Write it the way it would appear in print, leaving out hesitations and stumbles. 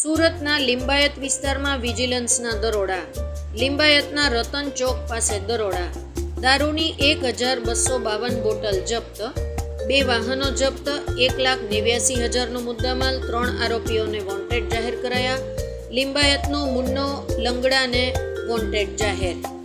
સુરતના લિંબાયત વિસ્તારમાં વિજિલન્સના દરોડા. લિંબાયતના રતન ચોક પાસે દરોડા. દારૂની 1252 બોટલ જપ્ત. 2 વાહનો જપ્ત. 1,89,000નો મુદ્દામાલ. 3 આરોપીઓને વોન્ટેડ જાહેર કરાયા. લિંબાયતનો મુન્નો લંગડાને વોન્ટેડ જાહેર.